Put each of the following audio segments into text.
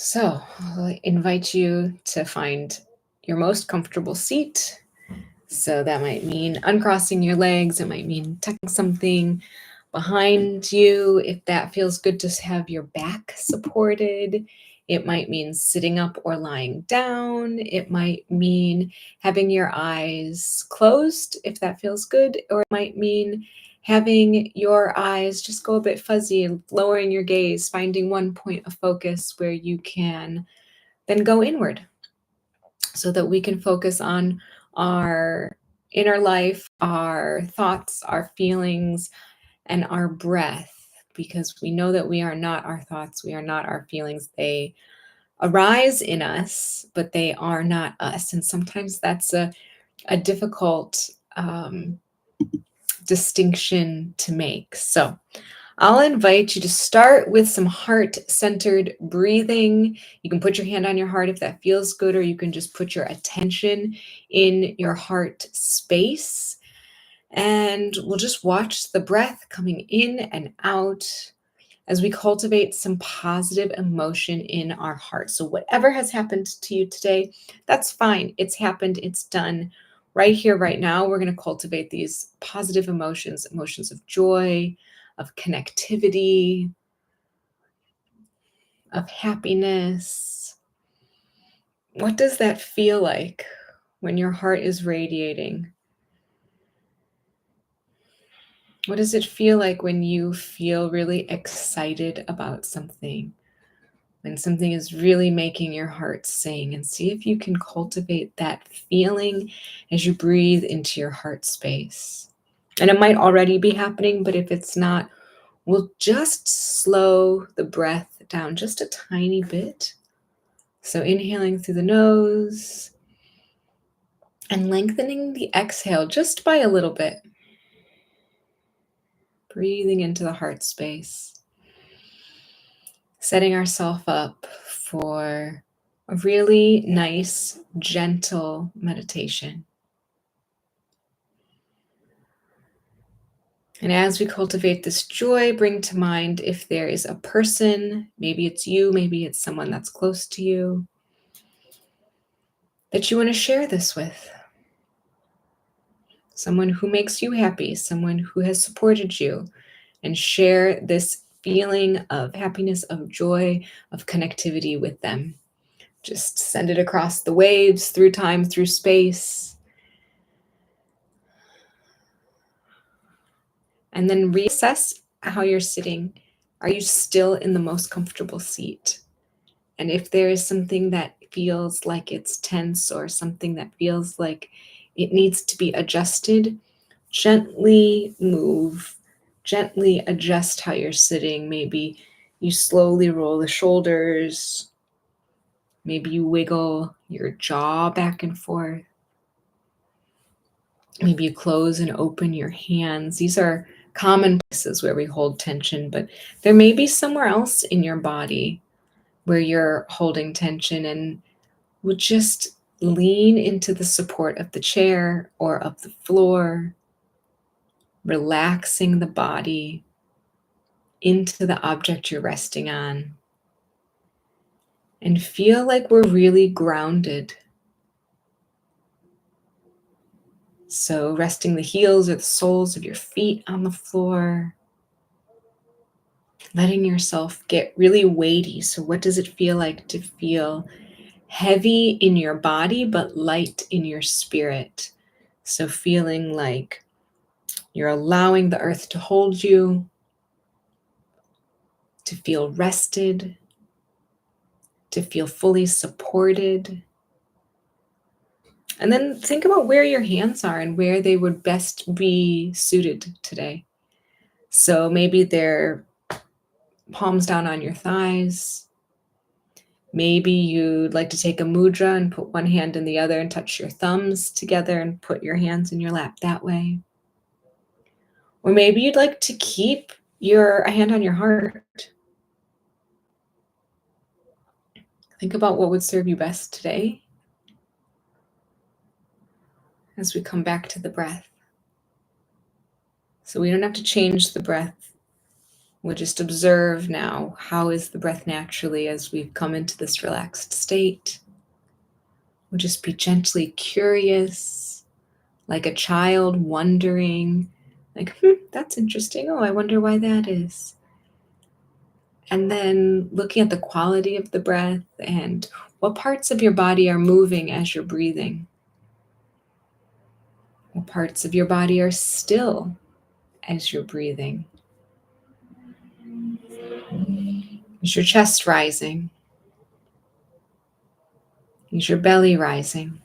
So I'll invite you to find your most comfortable seat. So that might mean uncrossing your legs. It might mean tucking something behind you if that feels good to have your back supported. It might mean sitting up or lying down. It might mean having your eyes closed if that feels good, or it might mean having your eyes just go a bit fuzzy, lowering your gaze, finding one point of focus where you can then go inward so that we can focus on our inner life, our thoughts, our feelings, and our breath, because we know that we are not our thoughts, we are not our feelings. They arise in us, but they are not us. And sometimes that's a difficult distinction to make. So I'll invite you to start with some heart-centered breathing. You can put your hand on your heart if that feels good, or you can just put your attention in your heart space. And we'll just watch the breath coming in and out as we cultivate some positive emotion in our heart. So whatever has happened to you today, that's fine. It's happened, it's done. Right here, right now, we're going to cultivate these positive emotions, emotions of joy, of connectivity, of happiness. What does that feel like when your heart is radiating? What does it feel like when you feel really excited about something? When something is really making your heart sing? And see if you can cultivate that feeling as you breathe into your heart space. And it might already be happening, but if it's not, we'll just slow the breath down just a tiny bit. So inhaling through the nose and lengthening the exhale just by a little bit. Breathing into the heart space. Setting ourselves up for a really nice, gentle meditation. And as we cultivate this joy, bring to mind if there is a person, maybe it's you, maybe it's someone that's close to you, that you want to share this with. Someone who makes you happy, someone who has supported you, and share this feeling of happiness, of joy, of connectivity with them. Just send it across the waves, through time, through space. And then reassess how you're sitting. Are you still in the most comfortable seat? And if there is something that feels like it's tense or something that feels like it needs to be adjusted, gently move, gently adjust how you're sitting. Maybe you slowly roll the shoulders. Maybe you wiggle your jaw back and forth. Maybe you close and open your hands. These are common places where we hold tension, but there may be somewhere else in your body where you're holding tension, and would just lean into the support of the chair or of the floor, relaxing the body into the object you're resting on, and feel like we're really grounded. So resting the heels or the soles of your feet on the floor, letting yourself get really weighty. So what does it feel like to feel heavy in your body but light in your spirit? So feeling like you're allowing the earth to hold you, to feel rested, to feel fully supported. And then think about where your hands are and where they would best be suited today. So maybe they're palms down on your thighs. Maybe you'd like to take a mudra and put one hand in the other and touch your thumbs together and put your hands in your lap that way. Or maybe you'd like to keep a hand on your heart. Think about what would serve you best today as we come back to the breath. So we don't have to change the breath We'll just observe now, how is the breath naturally as we've come into this relaxed state. We'll just be gently curious, like a child wondering, like, that's interesting. Oh, I wonder why that is. And then looking at the quality of the breath and what parts of your body are moving as you're breathing. What parts of your body are still as you're breathing. Is your chest rising? Is your belly rising?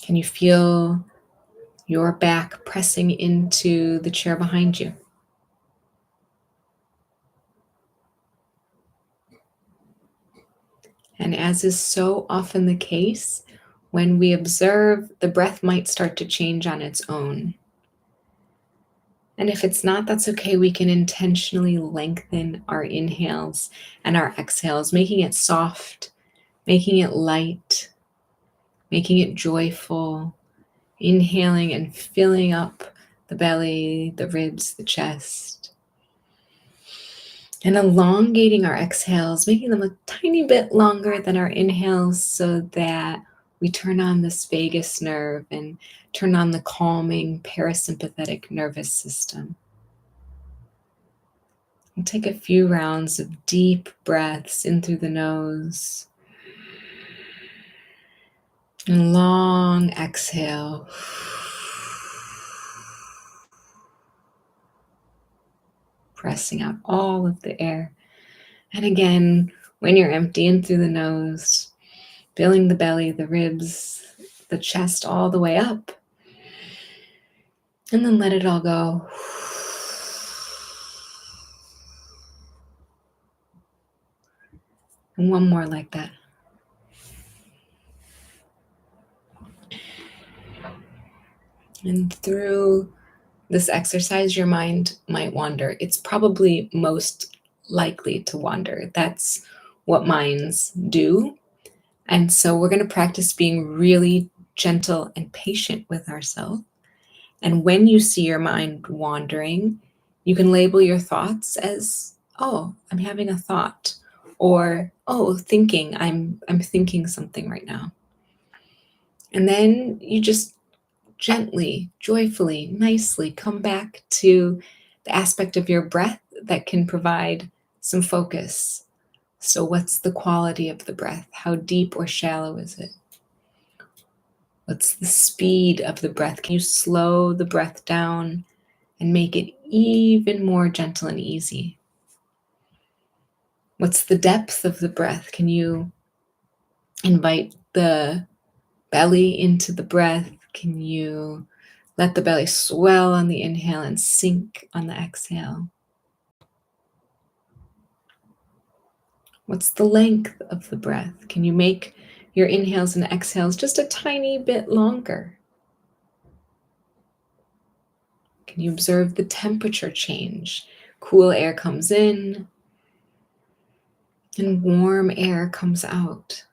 Can you feel your back pressing into the chair behind you? And as is so often the case, when we observe, the breath might start to change on its own. And if it's not, that's okay. We can intentionally lengthen our inhales and our exhales, making it soft, making it light, making it joyful, inhaling and filling up the belly, the ribs, the chest. And elongating our exhales, making them a tiny bit longer than our inhales so that we turn on this vagus nerve and turn on the calming parasympathetic nervous system. We'll take a few rounds of deep breaths in through the nose. And long exhale. Pressing out all of the air. And again, when you're emptying through the nose, filling the belly, the ribs, the chest all the way up. And then let it all go. And one more like that. And through this exercise, your mind might wander. It's probably most likely to wander. That's what minds do. And so we're going to practice being really gentle and patient with ourselves. And when you see your mind wandering, you can label your thoughts as, oh, I'm having a thought, or, oh, thinking, I'm thinking something right now. And then you just gently, joyfully, nicely come back to the aspect of your breath that can provide some focus. So what's the quality of the breath? How deep or shallow is it? What's the speed of the breath? Can you slow the breath down and make it even more gentle and easy? What's the depth of the breath? Can you invite the belly into the breath? Can you let the belly swell on the inhale and sink on the exhale? What's the length of the breath? Can you make your inhales and exhales just a tiny bit longer? Can you observe the temperature change? Cool air comes in and warm air comes out.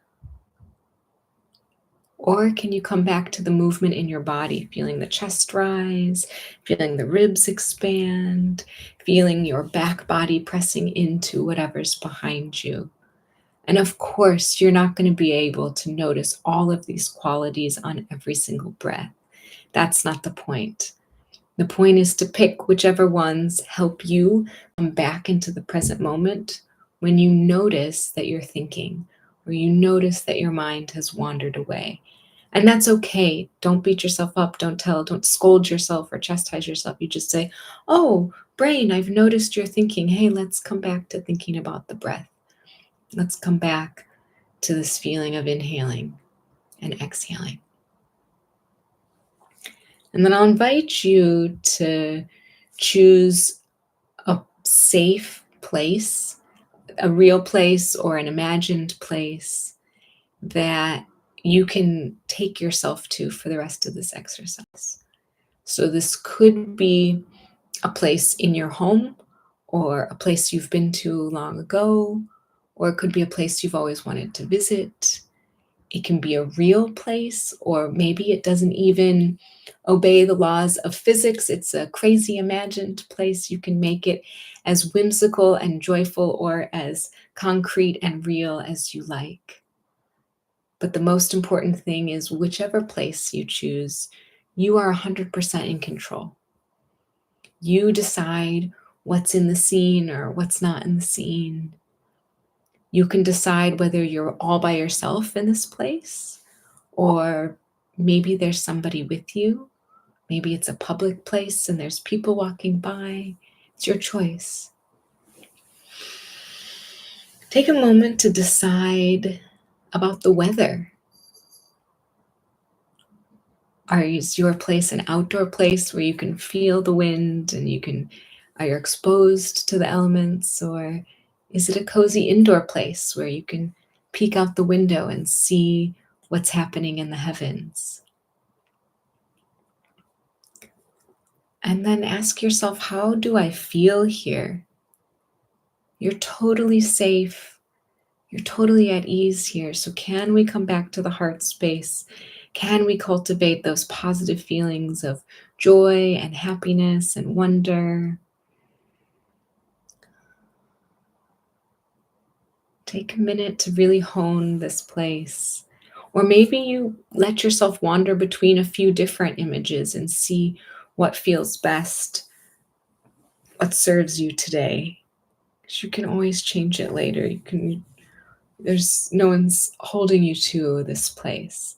Or can you come back to the movement in your body, feeling the chest rise, feeling the ribs expand, feeling your back body pressing into whatever's behind you? And of course, you're not going to be able to notice all of these qualities on every single breath. That's not the point. The point is to pick whichever ones help you come back into the present moment when you notice that you're thinking, or you notice that your mind has wandered away. And that's okay. Don't beat yourself up. Don't scold yourself or chastise yourself. You just say, oh, brain, I've noticed you're thinking. Hey, let's come back to thinking about the breath. Let's come back to this feeling of inhaling and exhaling. And then I'll invite you to choose a safe place, a real place or an imagined place that you can take yourself to for the rest of this exercise. So this could be a place in your home, or a place you've been to long ago, or it could be a place you've always wanted to visit. It can be a real place, or maybe it doesn't even obey the laws of physics. It's a crazy imagined place. You can make it as whimsical and joyful or as concrete and real as you like. But the most important thing is whichever place you choose, you are 100% in control. You decide what's in the scene or what's not in the scene. You can decide whether you're all by yourself in this place, or maybe there's somebody with you. Maybe it's a public place and there's people walking by. It's your choice. Take a moment to decide about the weather. Is your place an outdoor place where you can feel the wind and are you exposed to the elements? Or is it a cozy indoor place where you can peek out the window and see what's happening in the heavens? And then ask yourself, how do I feel here? You're totally safe. You're totally at ease here. So can we come back to the heart space? Can we cultivate those positive feelings of joy and happiness and wonder? Take a minute to really hone this place. Or maybe you let yourself wander between a few different images and see what feels best, what serves you today. Because you can always change it later. There's no one's holding you to this place.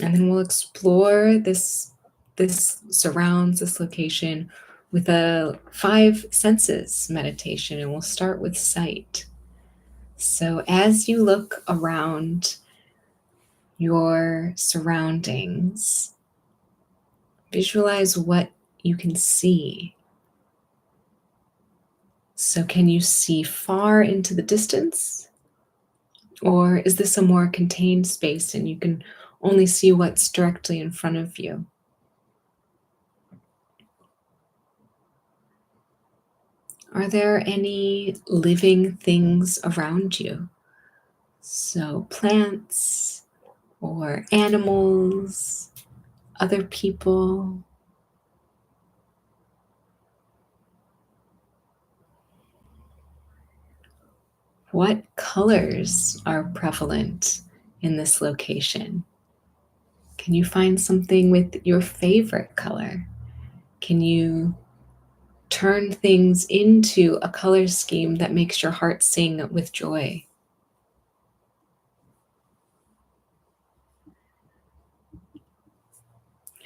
And then we'll explore this surrounds, this location, with a 5 senses meditation, and we'll start with sight. So as you look around your surroundings, visualize what you can see. So can you see far into the distance? Or is this a more contained space and you can only see what's directly in front of you? Are there any living things around you? So plants or animals, other people. What colors are prevalent in this location? Can you find something with your favorite color? Can you turn things into a color scheme that makes your heart sing with joy?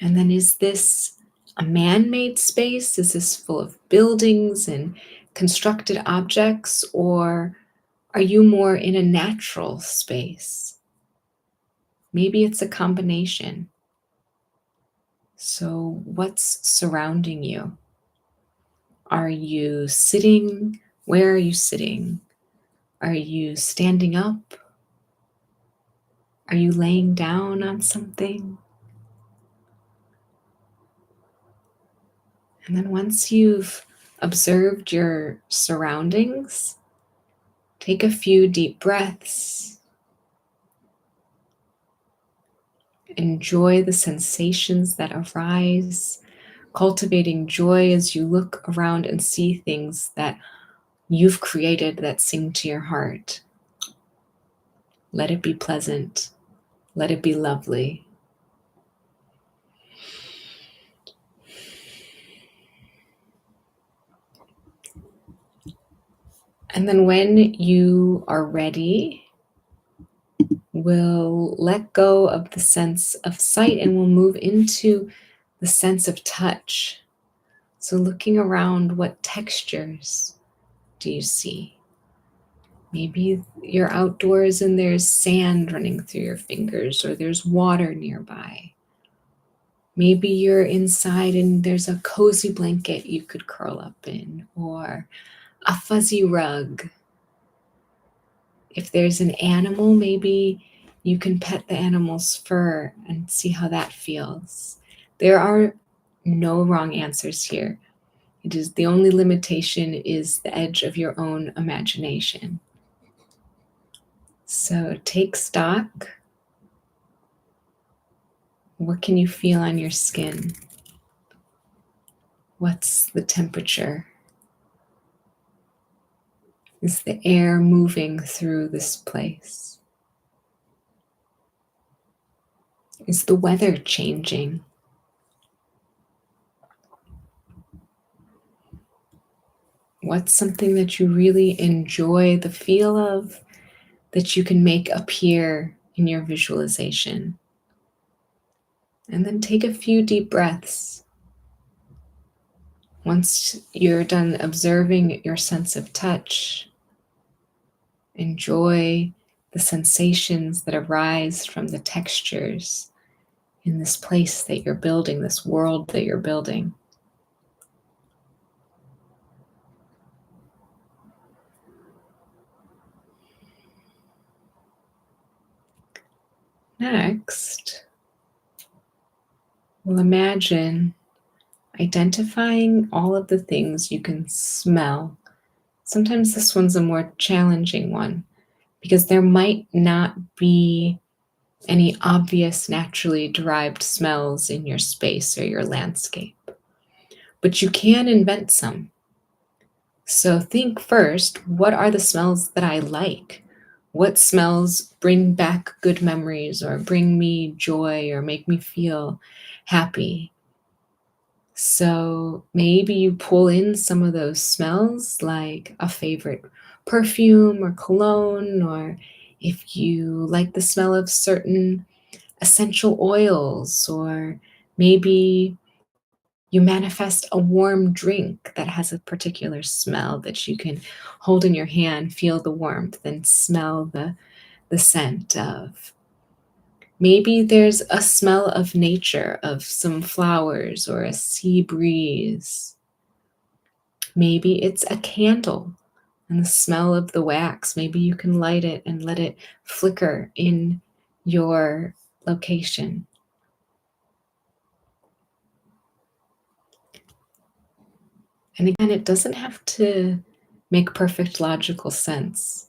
And then, is this a man-made space? Is this full of buildings and constructed objects? Or are you more in a natural space? Maybe it's a combination. So what's surrounding you? Are you sitting? Where are you sitting? Are you standing up? Are you laying down on something? And then once you've observed your surroundings, take a few deep breaths. Enjoy the sensations that arise, cultivating joy as you look around and see things that you've created that sing to your heart. Let it be pleasant. Let it be lovely. And then when you are ready, we'll let go of the sense of sight and we'll move into the sense of touch. So looking around, what textures do you see? Maybe you're outdoors and there's sand running through your fingers, or there's water nearby. Maybe you're inside and there's a cozy blanket you could curl up in, or a fuzzy rug. If there's an animal, maybe you can pet the animal's fur and see how that feels. There are no wrong answers here. It is the only limitation is the edge of your own imagination. So take stock. What can you feel on your skin? What's the temperature? Is the air moving through this place? Is the weather changing? What's something that you really enjoy the feel of that you can make appear in your visualization? And then take a few deep breaths. Once you're done observing your sense of touch, enjoy the sensations that arise from the textures in this place that you're building, this world that you're building. Next, we'll imagine identifying all of the things you can smell. Sometimes this one's a more challenging one because there might not be any obvious naturally derived smells in your space or your landscape, but you can invent some. So think first, what are the smells that I like? What smells bring back good memories or bring me joy or make me feel happy? So maybe you pull in some of those smells, like a favorite perfume or cologne, or if you like the smell of certain essential oils, or maybe you manifest a warm drink that has a particular smell that you can hold in your hand, feel the warmth, and smell the scent of. Maybe there's a smell of nature, of some flowers or a sea breeze. Maybe it's a candle and the smell of the wax. Maybe you can light it and let it flicker in your location. And again, it doesn't have to make perfect logical sense.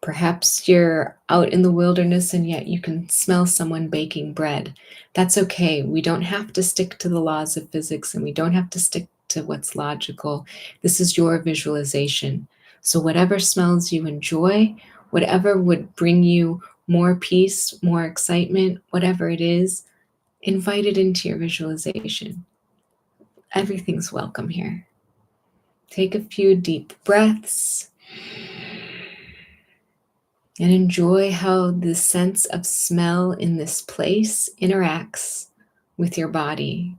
Perhaps you're out in the wilderness and yet you can smell someone baking bread. That's okay. We don't have to stick to the laws of physics and we don't have to stick to what's logical. This is your visualization. So, whatever smells you enjoy, whatever would bring you more peace, more excitement, whatever it is, invite it into your visualization. Everything's welcome here. Take a few deep breaths and enjoy how the sense of smell in this place interacts with your body.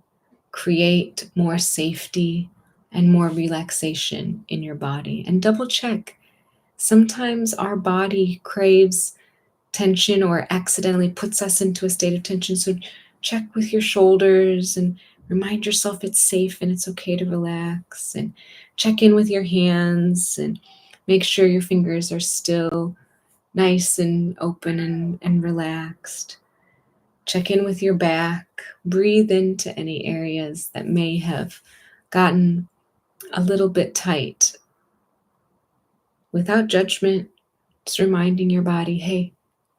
Create more safety and more relaxation in your body. And double check. Sometimes our body craves tension or accidentally puts us into a state of tension. So check with your shoulders and remind yourself it's safe and it's okay to relax. And check in with your hands and make sure your fingers are still nice and open and relaxed. Check in with your back. Breathe into any areas that may have gotten a little bit tight. Without judgment, just reminding your body, hey,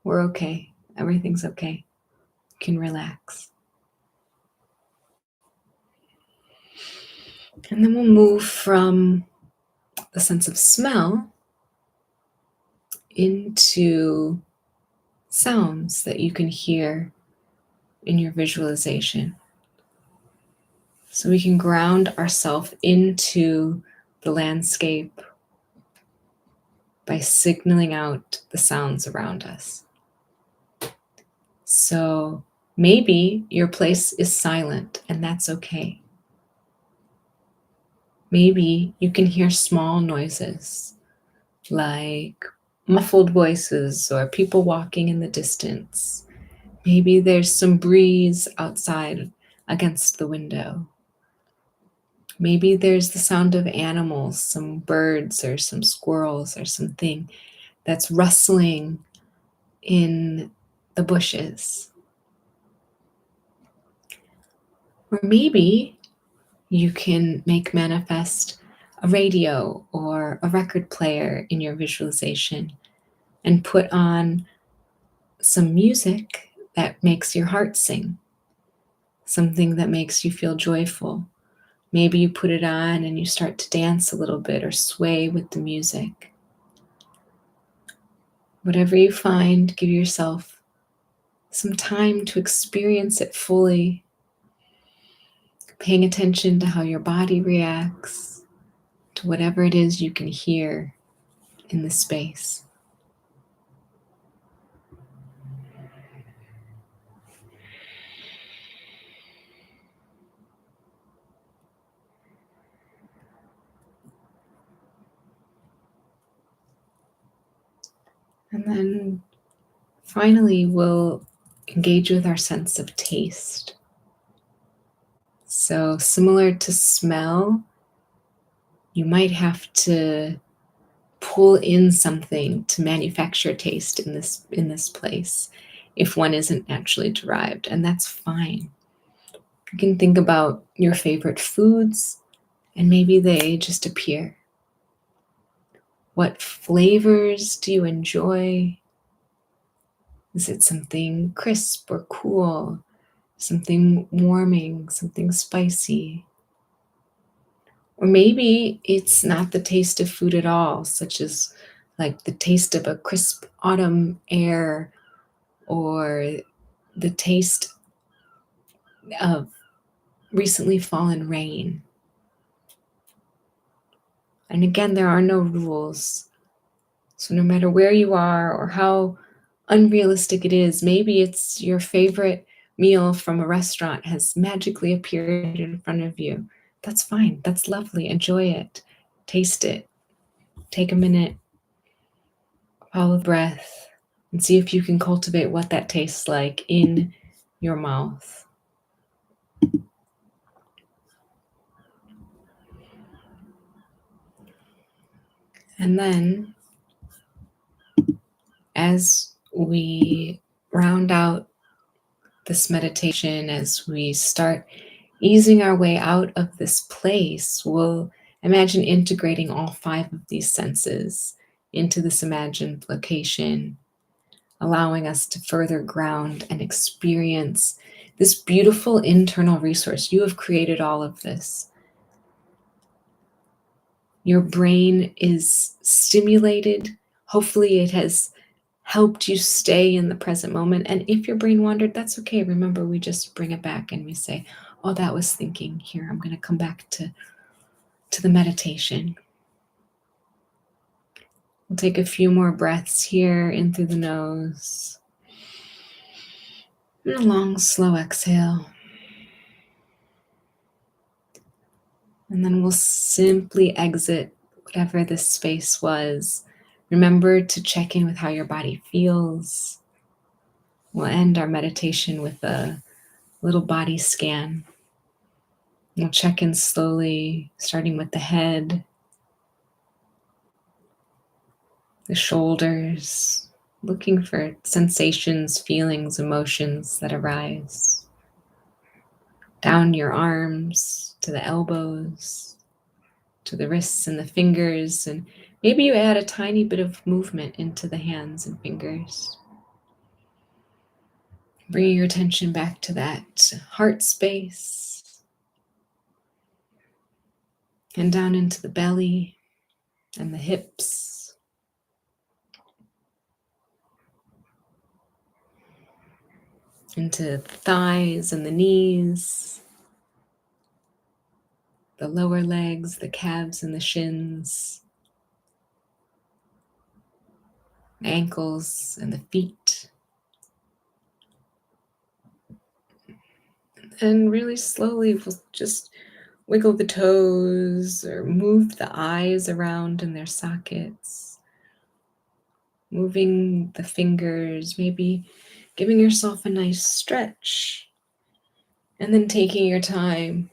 we're okay. Everything's okay. You can relax. And then we'll move from the sense of smell into sounds that you can hear in your visualization. So we can ground ourselves into the landscape by signaling out the sounds around us. So maybe your place is silent, and that's okay. Maybe you can hear small noises like muffled voices or people walking in the distance. Maybe there's some breeze outside against the window. Maybe there's the sound of animals, some birds or some squirrels or something that's rustling in the bushes. Or maybe you can make manifest a radio or a record player in your visualization. and put on some music that makes your heart sing, something that makes you feel joyful. Maybe you put it on and you start to dance a little bit or sway with the music. Whatever you find, give yourself some time to experience it fully, paying attention to how your body reacts to whatever it is you can hear in the space. And then finally, we'll engage with our sense of taste. So similar to smell, you might have to pull in something to manufacture taste in this place if one isn't naturally derived, and that's fine. You can think about your favorite foods and maybe they just appear. What flavors do you enjoy? Is it something crisp or cool? Something warming, something spicy? Or maybe it's not the taste of food at all, such as like the taste of a crisp autumn air or the taste of recently fallen rain. And again, there are no rules. So no matter where you are or how unrealistic it is, maybe it's your favorite meal from a restaurant has magically appeared in front of you. That's fine. That's lovely. Enjoy it. Taste it. Take a minute, follow the breath, and see if you can cultivate what that tastes like in your mouth. And then, as we round out this meditation, as we start easing our way out of this place, we'll imagine integrating all 5 of these senses into this imagined location, allowing us to further ground and experience this beautiful internal resource. You have created all of this. Your brain is stimulated. Hopefully, it has helped you stay in the present moment. And if your brain wandered, that's okay. Remember, we just bring it back and we say, oh, that was thinking. Here, I'm going to come back to the meditation. We'll take a few more breaths here in through the nose. And a long, slow exhale. And then we'll simply exit whatever this space was. Remember to check in with how your body feels. We'll end our meditation with a little body scan. We'll check in slowly, starting with the head, the shoulders, looking for sensations, feelings, emotions that arise. Down your arms to the elbows, to the wrists and the fingers, and maybe you add a tiny bit of movement into the hands and fingers. Bringing your attention back to that heart space and down into the belly and the hips. Into the thighs and the knees, the lower legs, the calves and the shins, the ankles and the feet. And really slowly, we'll just wiggle the toes or move the eyes around in their sockets. Moving the fingers, maybe giving yourself a nice stretch. And then taking your time.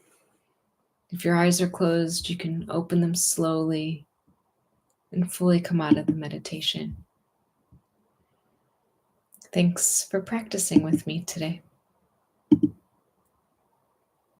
If your eyes are closed, you can open them slowly and fully come out of the meditation. Thanks for practicing with me today.